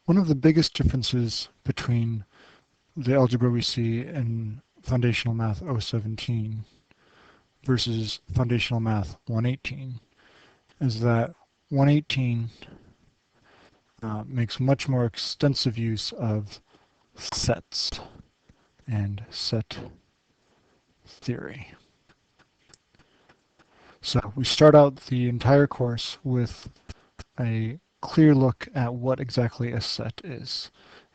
One of the biggest differences between the algebra we see in Foundational Math 017 versus Foundational Math 118 is that 118 makes much more extensive use of sets and set theory. So we start out the entire course with a clear look at what exactly a set is.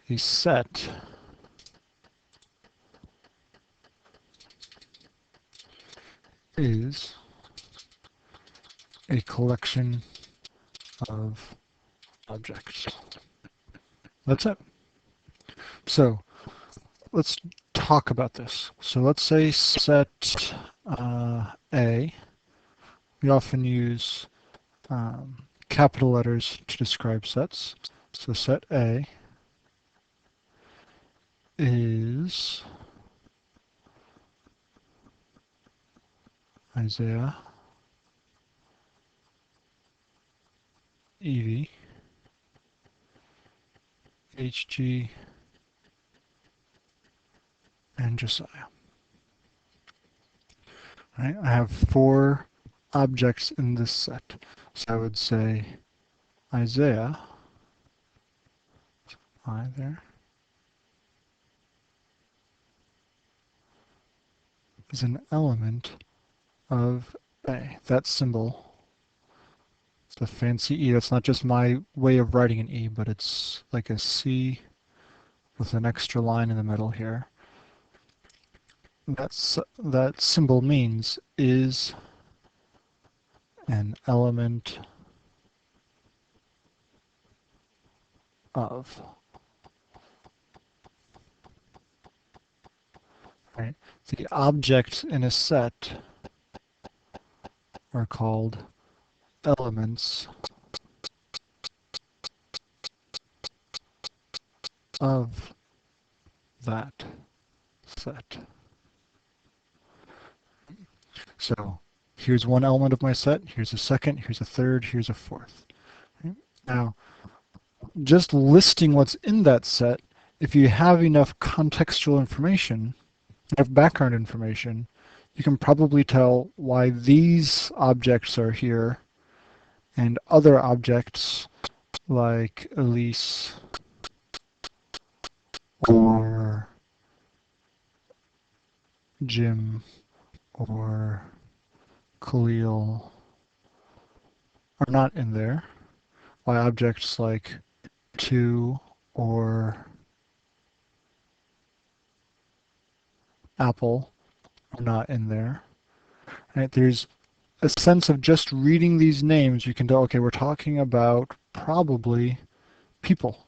A set is a collection of objects. That's it. So let's talk about this. So let's say set A. We often use capital letters to describe sets. So set A is Isaiah, Evie, HG, and Josiah. Right? I have 4 objects in this set. So I would say Isaiah, I there, is an element of A. That symbol, it's a fancy E. That's not just my way of writing an E, but it's like a C with an extra line in the middle here. That symbol means is an element of. Right? The objects in a set are called elements of that set. So here's one element of my set, here's a second, here's a third, here's a fourth. Right? Now, just listing what's in that set, if you have enough contextual information, enough background information, you can probably tell why these objects are here and other objects like Elise or Jim or Khalil are not in there. Why objects like 2 or Apple are not in there. Right? There's a sense of just reading these names, you can tell, okay, we're talking about probably people,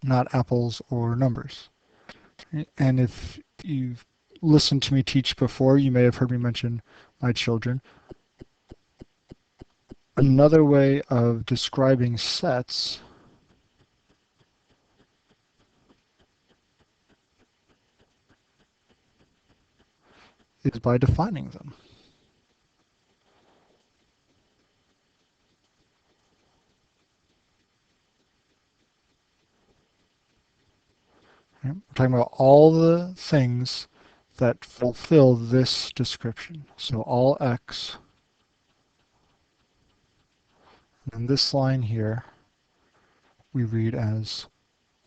not apples or numbers. Right? And if you've listened to me teach before, you may have heard me mention my children. Another way of describing sets is by defining them. Right? We're talking about all the things that fulfill this description. So all x, and this line here we read as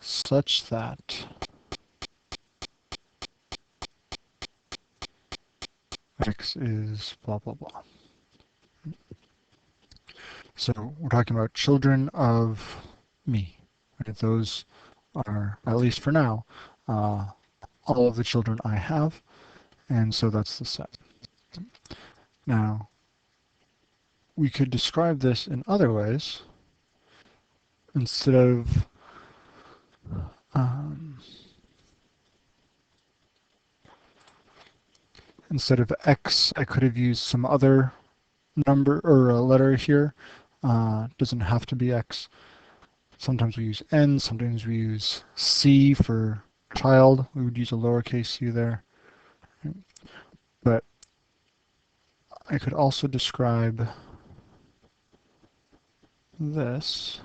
such that x is blah, blah, blah. So we're talking about children of me. Right? Those are, at least for now, all of the children I have, and so that's the set. Now, we could describe this in other ways. Instead of um, x, I could have used some other number or a letter here. Doesn't have to be x. Sometimes we use n, sometimes we use c for child. We would use a lowercase c there. But I could also describe this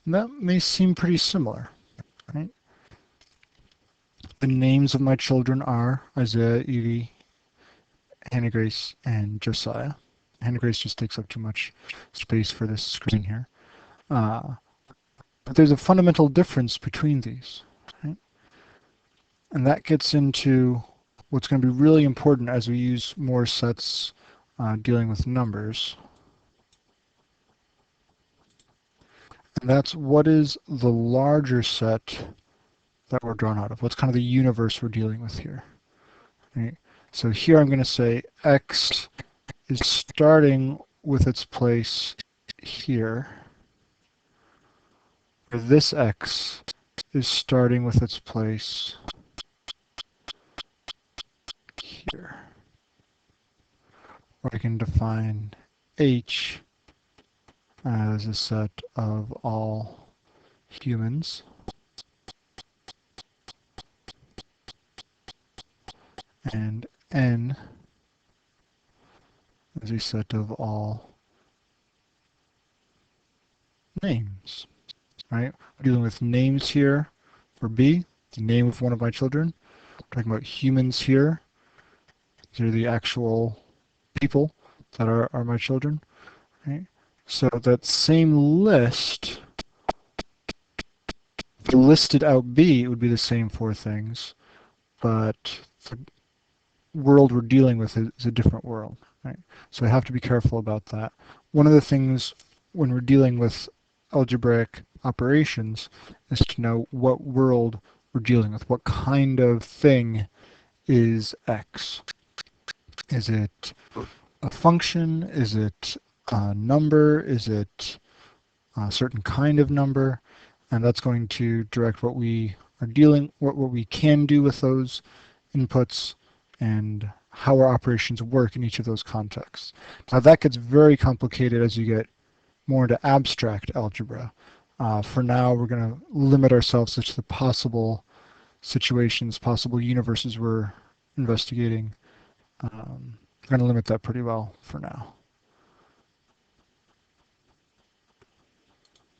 And that may seem pretty similar, right? The names of my children are Isaiah, Evie, Hannah Grace, and Josiah. Hannah Grace just takes up too much space for this screen here. But there's a fundamental difference between these, right? And that gets into what's going to be really important as we use more sets dealing with numbers. And that's what is the larger set that we're drawn out of? What's kind of the universe we're dealing with here? Right? So here I'm going to say x is starting with its place here. Or this x is starting with its place here. Or I can define H as a set of all humans. And N is a set of all names, right? We're dealing with names here for B, the name of one of my children. We're talking about humans here. These are the actual people that are my children, right? So that same list, if you listed out B, it would be the same four things, but the world we're dealing with is a different world, right? So I have to be careful about that. One of the things when we're dealing with algebraic operations is to know what world we're dealing with. What kind of thing is X? Is it a function? Is it a number? Is it a certain kind of number? And that's going to direct what we are what we can do with those inputs and how our operations work in each of those contexts. Now that gets very complicated as you get more into abstract algebra. For now, we're going to limit ourselves to the possible situations, possible universes we're investigating. We're going to limit that pretty well for now.